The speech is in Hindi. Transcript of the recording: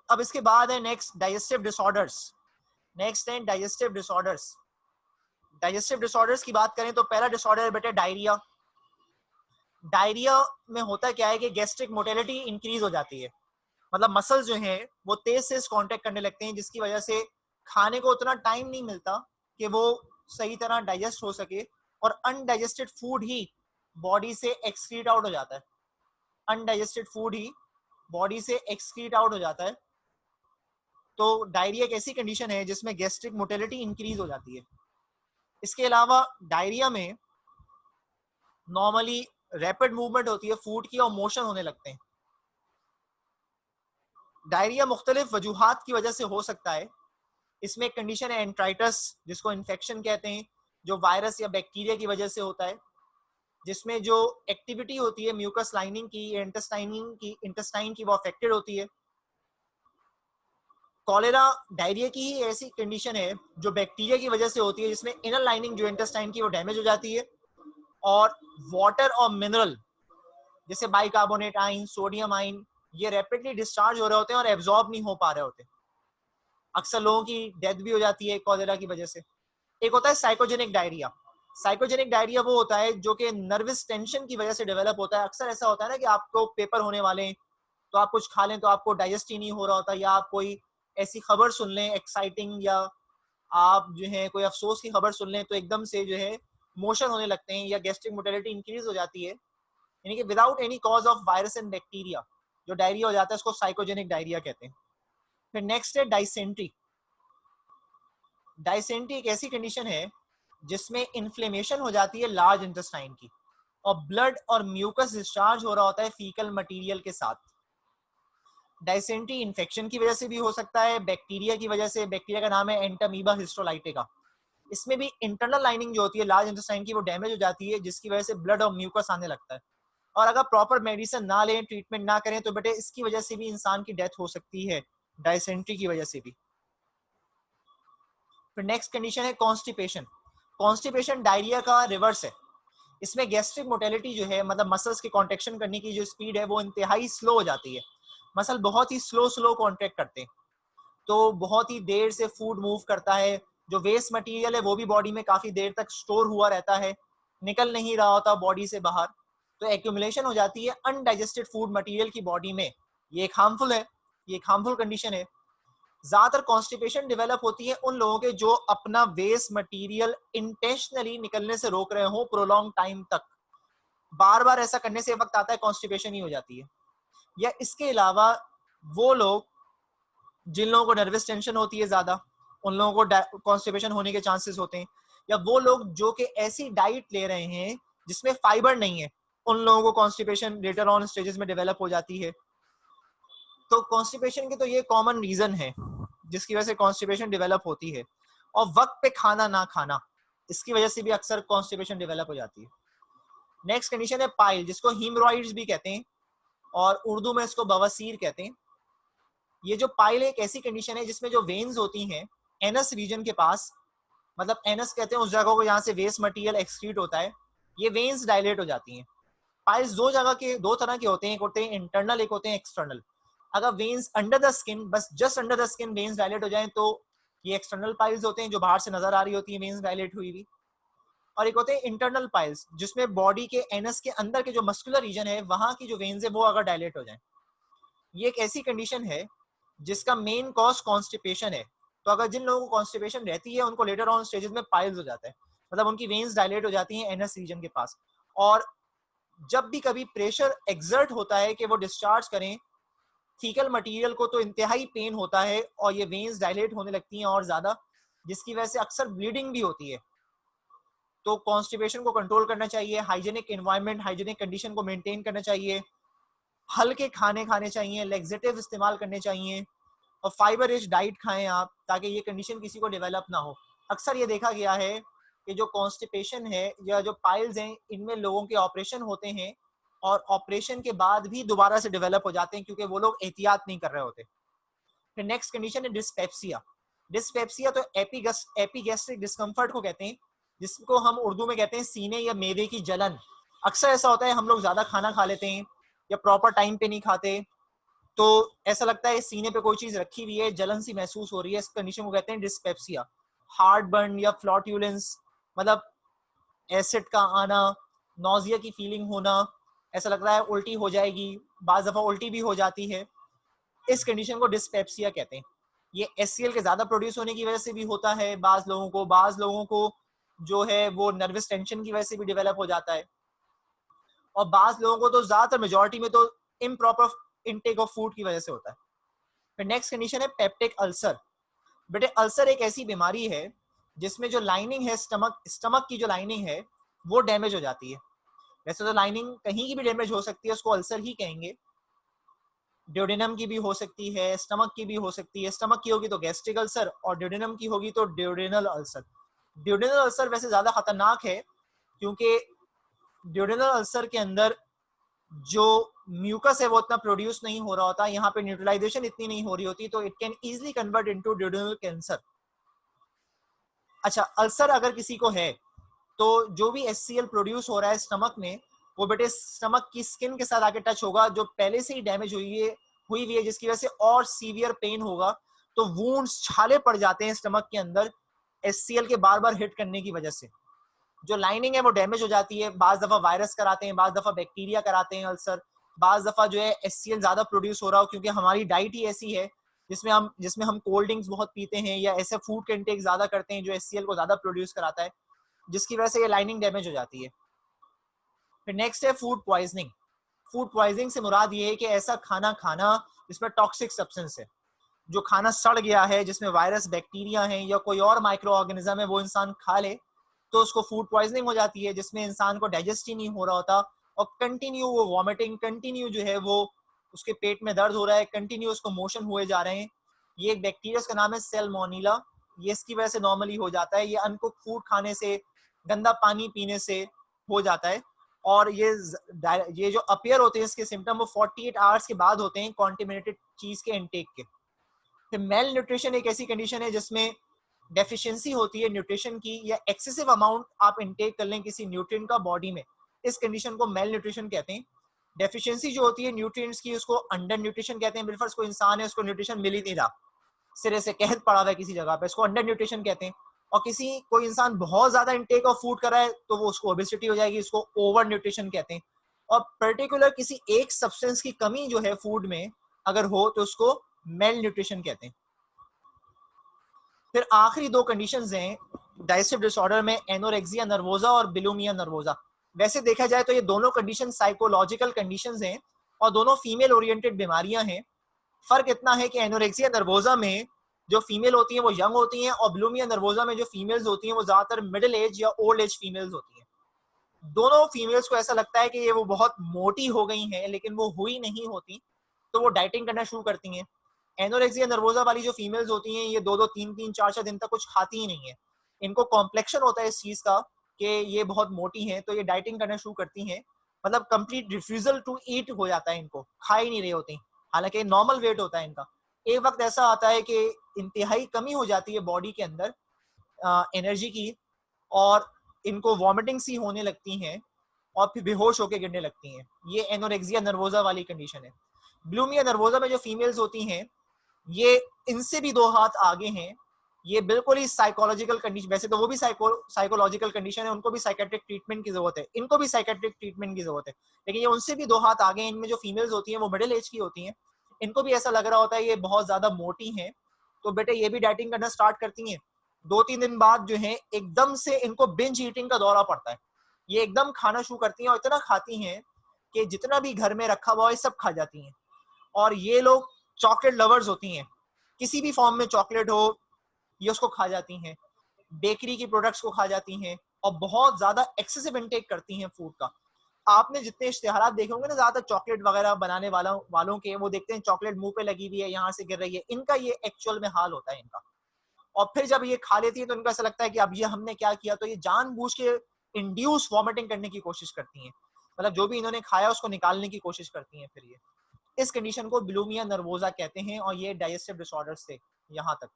अब इसके बाद है नेक्स्ट डाइजेस्टिव डिसऑर्डर्स। नेक्स्ट है डाइजेस्टिव डिसऑर्डर्स। डाइजेस्टिव डिसऑर्डर्स की बात करें तो पहला डिसऑर्डर है बेटे डायरिया। डायरिया में होता क्या है कि गैस्ट्रिक मोटिलिटी इंक्रीज हो जाती है, मतलब मसल्स जो हैं वो तेज से कांटेक्ट करने लगते हैं, जिसकी वजह से खाने को उतना टाइम नहीं मिलता कि वो सही तरह डाइजेस्ट हो सके, और अनडाइजेस्टेड फूड ही बॉडी से एक्सक्रीट आउट हो जाता है। अनडाइजेस्टेड फूड ही बॉडी से एक्सक्रीट आउट हो जाता है। तो डायरिया एक ऐसी कंडीशन है जिसमें गैस्ट्रिक मोटिलिटी इंक्रीज हो जाती है। इसके अलावा डायरिया में नॉर्मली रैपिड मूवमेंट होती है फूड की और मोशन होने लगते हैं। डायरिया मुख्तलिफ वजूहात की वजह से हो सकता है। इसमें एक कंडीशन है एंट्राइटिस, जिसको इन्फेक्शन कहते हैं, जो वायरस या बैक्टीरिया की वजह से होता है, जिसमें जो एक्टिविटी होती है म्यूकस लाइनिंग की, इंटेस्टाइन की वो अफेक्टेड होती है। कॉलेरा डायरिया की ही ऐसी कंडीशन है जो बैक्टीरिया की वजह से होती है, जिसमें इनर लाइनिंग जो इंटेस्टाइन की वो डैमेज हो जाती है, और वाटर और मिनरल जैसे बाइकार्बोनेट आइन, सोडियम आइन, ये रैपिडली डिस्चार्ज हो रहे होते हैं और एब्जॉर्ब नहीं हो पा रहे होते। अक्सर लोगों की डेथ भी हो जाती है कॉलेरा की वजह से। एक होता है साइकोजेनिक डायरिया। साइकोजेनिक डायरिया वो होता है जो कि नर्वस टेंशन की वजह से डेवलप होता है। अक्सर ऐसा होता है ना कि आपको पेपर होने वाले हैं तो आप कुछ खा लें तो आपको डाइजेस्ट ही नहीं हो रहा होता, या आप कोई ऐसी खबर सुन लें एक्साइटिंग, या आप जो है कोई अफसोस की खबर सुन लें तो एकदम से जो है मोशन होने लगते हैं या गैस्ट्रिक मोटिलिटी इंक्रीज हो जाती है, यानी कि without any cause of virus and bacteria जो डायरिया हो जाता है उसको साइकोजेनिक डायरिया कहते हैं। फिर नेक्स्ट है डाइसेंट्री। डाइसेंट्री एक ऐसी कंडीशन है जिसमें इन्फ्लेमेशन हो जाती है लार्ज इंटेस्टाइन की, और ब्लड और म्यूकस डिस्चार्ज हो रहा होता है फीकल मटेरियल के साथ। डाइसेंट्री इन्फेक्शन की वजह से भी हो सकता है, बैक्टीरिया की वजह से। बैक्टीरिया का नाम है एंटामीबा हिस्टोलाइटिका। इसमें भी इंटरनल लाइनिंग जो होती है लार्ज इंटेस्टाइन की वो डैमेज हो जाती है, जिसकी वजह से ब्लड और म्यूकस आने लगता है। और अगर प्रॉपर मेडिसिन ना लें, ट्रीटमेंट ना करें तो बेटे इसकी वजह से भी इंसान की डेथ हो सकती है, डाइसेंट्री की वजह से भी। फिर नेक्स्ट कंडीशन है कॉन्स्टिपेशन। कॉन्स्टिपेशन डायरिया का रिवर्स है। इसमें गैस्ट्रिक मोटिलिटी जो है, मतलब मसल्स के कॉन्ट्रेक्शन करने की जो स्पीड है वो इंतहाई स्लो हो जाती है। मसल बहुत ही स्लो स्लो कॉन्ट्रैक्ट करते हैं, तो बहुत ही देर से फूड मूव करता है। जो वेस्ट मटेरियल है वो भी बॉडी में काफी देर तक स्टोर हुआ रहता है, निकल नहीं रहा होता बॉडी से बाहर, तो एक्यूमुलेशन हो जाती है अनडाइजेस्टेड फूड मटेरियल की बॉडी में। ये एक हार्मफुल है, ये एक हार्मफुल कंडीशन है। ज्यादातर कॉन्स्टिपेशन डेवलप होती है उन लोगों के जो अपना वेस्ट मटेरियल इंटेंशनली निकलने से रोक रहे हो प्रोलॉन्ग टाइम तक। बार बार ऐसा करने से वक्त आता है कॉन्स्टिपेशन ही हो जाती है। या इसके अलावा वो लोग जिन लोगों को नर्वस टेंशन होती है ज्यादा, उन लोगों को कॉन्स्टिपेशन होने के चांसेस होते हैं। या वो लोग जो कि ऐसी डाइट ले रहे हैं जिसमें फाइबर नहीं है, उन लोगों को कॉन्स्टिपेशन लेटर ऑन स्टेजेस में डेवलप हो जाती है। तो कॉन्स्टिपेशन के तो ये कॉमन रीजन है जिसकी वजह से कॉन्स्टिपेशन डेवलप होती है। और वक्त पे खाना ना खाना, इसकी वजह से भी अक्सर कॉन्स्टिपेशन डेवलप हो जाती है। नेक्स्ट कंडीशन है पाइल, जिसको हीमोरॉइड्स भी कहते हैं और उर्दू में इसको बवासीर कहते हैं। ये जो पाइल एक ऐसी कंडीशन है जिसमें जो वेन्स होती हैं एनस रीजन के पास, मतलब एनस कहते हैं उस जगह को जहाँ से वेस्ट मटेरियल एक्सक्रीट होता है, ये वेन्स डायलेट हो जाती हैं। पाइल्स दो तरह के होते हैं, एक होते हैं इंटरनल, एक होते हैं एक्सटर्नल। अगर वेन्स अंडर द स्किन, बस just under the skin veins dilate हो जाएं तो ये एक्सटर्नल पाइल्स होते हैं, जो बाहर से नजर आ रही होती है वेन्स डायलेट हुई हुई। और एक होते हैं इंटरनल पाइल्स, जिसमें बॉडी के एनस के अंदर के जो मस्कुलर रीजन है वहां की जो वेन्स है वो अगर डायलेट हो जाए। ये एक ऐसी कंडीशन है जिसका मेन कॉज कॉन्स्टिपेशन है। तो अगर जिन लोगों को कॉन्स्टिपेशन रहती है उनको लेटर ऑन स्टेजेस में पाइल्स हो जाता है, मतलब उनकी वेन्स डायलेट हो जाती हैं एनस रीजन के पास। और जब भी कभी प्रेशर एक्सर्ट होता है कि वो डिस्चार्ज करें फीकल मटेरियल को, तो इंतहाई पेन होता है और ये वेन्स डायलेट होने लगती हैं और ज्यादा, जिसकी वजह से अक्सर ब्लीडिंग भी होती है। तो कॉन्स्टिपेशन को कंट्रोल करना चाहिए, हाइजेनिक एनवायरनमेंट, हाइजेनिक कंडीशन को मेंटेन करना चाहिए, हल्के खाने खाने चाहिए, लेग्जेटिव इस्तेमाल करने चाहिए, और फाइबर रिच डाइट खाएं आप, ताकि ये कंडीशन किसी को डेवलप ना हो। अक्सर ये देखा गया है कि जो कॉन्स्टिपेशन है या जो पाइल्स हैं इनमें लोगों के ऑपरेशन होते हैं और ऑपरेशन के बाद भी दोबारा से डेवलप हो जाते हैं क्योंकि वो लोग एहतियात नहीं कर रहे होते। फिर नेक्स्ट कंडीशन है डिस्पेप्सिया। डिस्पेप्सिया तो एपीगैस्ट्रिक डिस्कम्फर्ट को कहते हैं, जिसको हम उर्दू में कहते हैं सीने या मेदे की जलन। अक्सर ऐसा होता है हम लोग ज्यादा खाना खा लेते हैं या प्रॉपर टाइम पे नहीं खाते, तो ऐसा लगता है सीने पे कोई चीज रखी हुई है, जलन सी महसूस हो रही है, इस कंडीशन को कहते हैं डिस्पेप्सिया। हार्ट बर्न या फ्लॉट्यूलेंस, मतलब एसिड का आना, नोजिया की फीलिंग होना, ऐसा लग रहा है उल्टी हो जाएगी, बाज दफा उल्टी भी हो जाती है, इस कंडीशन को डिस्पेप्सिया कहते हैं। ये एचसीएल के ज्यादा प्रोड्यूस होने की वजह से भी होता है बाज लोगों को जो है वो नर्वस टेंशन की वजह से भी डेवलप हो जाता है, और बाज लोगों को तो ज्यादातर मेजोरिटी में तो इम्प्रॉपर इनटेक ऑफ फूड की वजह से होता है। फिर नेक्स्ट कंडीशन है पेप्टिक अल्सर। बेटे अल्सर एक ऐसी बीमारी है जिसमें जो लाइनिंग है स्टमक की जो लाइनिंग है वो डैमेज हो जाती है। वैसे तो लाइनिंग कहीं की भी डैमेज हो सकती है, उसको अल्सर ही कहेंगे। ड्यूडेनम की भी हो सकती है, स्टमक की भी हो सकती है। स्टमक की होगी तो गैस्ट्रिक अल्सर, और ड्यूडेनम की होगी तो ड्यूडेनल अल्सर। ड्यूडेनल अल्सर वैसे ज्यादा खतरनाक है क्योंकि ड्यूडेनल अल्सर के अंदर जो म्यूकस है वो इतना प्रोड्यूस नहीं हो रहा होता, यहाँ पे न्यूट्रलाइजेशन इतनी नहीं हो रही होती, तो it can easily convert into duodenal cancer. अच्छा, अल्सर अगर किसी को है तो जो भी HCl प्रोड्यूस हो रहा है स्टमक में, वो बेटे स्टमक की स्किन के साथ आके टच होगा जो पहले से ही डैमेज हुई है, जिसकी वजह से और सीवियर पेन होगा। तो वुंड्स, छाले पड़ जाते हैं स्टमक के अंदर HCl के बार बार हिट करने की वजह से। जो लाइनिंग है वो डैमेज हो जाती है, बाज दफा वायरस कराते हैं, बाज दफा बैक्टीरिया कराते हैं अल्सर, बाज दफा जो है HCl ज्यादा प्रोड्यूस हो रहा हो क्योंकि हमारी डाइट ही ऐसी है जिसमें हम कोल्ड ड्रिंक्स बहुत पीते हैं या ऐसे फूड का इंटेक ज्यादा करते हैं जो HCl को ज्यादा प्रोड्यूस कराता है, जिसकी वजह से ये लाइनिंग डैमेज हो जाती है। फिर नेक्स्ट है फूड पॉइजनिंग। फूड पॉइजनिंग से मुराद ये है कि ऐसा खाना खाना जिसमें टॉक्सिक सब्सटेंस है, जो खाना सड़ गया है, जिसमें वायरस, बैक्टीरिया है या कोई और माइक्रो ऑर्गेनिज्म है, वो इंसान खा ले तो उसको फूड पॉइजनिंग हो जाती है, जिसमें इंसान को डाइजेस्ट ही नहीं हो रहा होता और कंटिन्यू वो वॉमिटिंग, कंटिन्यू जो है वो उसके पेट में दर्द हो रहा है, कंटिन्यू उसको मोशन हुए जा रहे हैं। ये एक बैक्टीरिया का नाम है सैल्मोनेला, ये इसकी वजह से नॉर्मली हो जाता है। ये अनकुक फूड खाने से, गंदा पानी पीने से हो जाता है। और ये जो अपियर होते हैं इसके सिम्टम वो 48 आवर्स के बाद होते हैं कॉन्टिमिनेटेड चीज के इनटेक के। फिर मेल न्यूट्रिशन एक ऐसी कंडीशन है जिसमें डेफिशिएंसी होती है न्यूट्रिशन की, या एक्सेसिव अमाउंट आप इनटेक कर लें किसी न्यूट्रिएंट का बॉडी में, इस कंडीशन को मेल न्यूट्रिशन कहते हैं। डेफिशिएंसी जो होती है न्यूट्रिएंट्स की उसको अंडर न्यूट्रिशन कहते हैं। बिल्कुल कोई इंसान है उसको न्यूट्रिशन मिल ही नहीं रहा, सिरे से कहत पड़ा हुआ है किसी जगह पे, इसको अंडर न्यूट्रिशन कहते हैं। और कोई इंसान बहुत ज्यादा इनटेक ऑफ फूड कर रहा है तो वो उसको ओबेसिटी हो जाएगी, उसको ओवर न्यूट्रिशन कहते हैं। और पर्टिकुलर किसी एक सब्सटेंस की कमी जो है फूड में अगर हो तो उसको मेल न्यूट्रिशन कहते हैं। फिर आखिरी दो कंडीशंस हैं डाइजेस्टिव डिसऑर्डर में, एनोरेक्सिया नर्वोजा और बुलिमिया नर्वोजा। वैसे देखा जाए तो ये दोनों कंडीशन साइकोलॉजिकल कंडीशंस हैं और दोनों फीमेल ओरिएंटेड बीमारियां हैं। फर्क इतना है कि एनोरेक्सिया नर्वोजा में जो फीमेल होती हैं वो यंग होती हैं, और बुलिमिया नर्वोजा में जो फीमेल्स होती हैं वो ज्यादातर मिडिल एज या ओल्ड एज फीमेल्स होती हैं। दोनों फीमेल्स को ऐसा लगता है कि ये वो बहुत मोटी हो गई हैं, लेकिन वो हुई नहीं होती, तो वो डाइटिंग करना शुरू करती हैं। एनोरेक्सिया नर्वोजा वाली जो फीमेल्स होती हैं ये 2-2, 3-3, 4-4 दिन तक कुछ खाती ही नहीं है। इनको कॉम्प्लेक्शन होता है इस चीज का कि ये बहुत मोटी हैं, तो ये डाइटिंग करना शुरू करती हैं। मतलब कंप्लीट रिफ्यूजल टू ईट हो जाता है, इनको खा ही नहीं रही होती, हालांकि नॉर्मल वेट होता है इनका। एक वक्त ऐसा आता है कि इंतहाई कमी हो जाती है बॉडी के अंदर एनर्जी की, और इनको वॉमिटिंग सी होने लगती हैं और फिर बेहोश होकर गिरने लगती हैं। ये एनोरेक्सिया नर्वोजा वाली कंडीशन है। बुलिमिया नर्वोजा में जो फीमेल्स होती हैं ये इनसे भी 2 हाथ आगे हैं। ये बिल्कुल ही साइकोलॉजिकल कंडीशन, वैसे तो वो भी साइकोलॉजिकल कंडीशन है, उनको भी साइकेट्रिक ट्रीटमेंट की जरूरत है, इनको भी साइकेट्रिक ट्रीटमेंट की जरूरत है, लेकिन ये उनसे भी 2 हाथ आगे हैं। इनमें जो फीमेल्स होती हैं वो मिडिल एज की होती हैं, इनको भी ऐसा लग रहा होता है ये बहुत ज्यादा मोटी हैं, तो बेटे ये भी डाइटिंग करना स्टार्ट करती हैं। 2-3 दिन बाद जो है एकदम से इनको बिंज ईटिंग का दौरा पड़ता है। ये एकदम खाना शुरू करती हैं और इतना खाती हैं कि जितना भी घर में रखा हुआ है सब खा जाती हैं। और ये लोग चॉकलेट लवर्स होती हैं, किसी भी फॉर्म में चॉकलेट हो ये उसको खा जाती हैं, बेकरी की प्रोडक्ट्स को खा जाती हैं और बहुत ज्यादा एक्सेसिव इनटेक करती हैं फूड का। आपने जितने इश्तिहारात देखे होंगे ना ज्यादा चॉकलेट वगैरह बनाने वालों के, वो देखते हैं चॉकलेट मुंह पे लगी हुई है, यहाँ से गिर रही है, इनका ये एक्चुअल में हाल होता है इनका। और फिर जब ये खा लेती है तो इनको ऐसा लगता है कि अब ये हमने क्या किया, तो ये जानबूझ के इंड्यूस वॉमिटिंग करने की कोशिश करती हैं, मतलब जो भी इन्होंने खाया उसको निकालने की कोशिश करती हैं। फिर ये इस कंडीशन को बुलिमिया नर्वोजा कहते हैं और ये डाइजेस्टिव डिसऑर्डर्स थे यहाँ तक।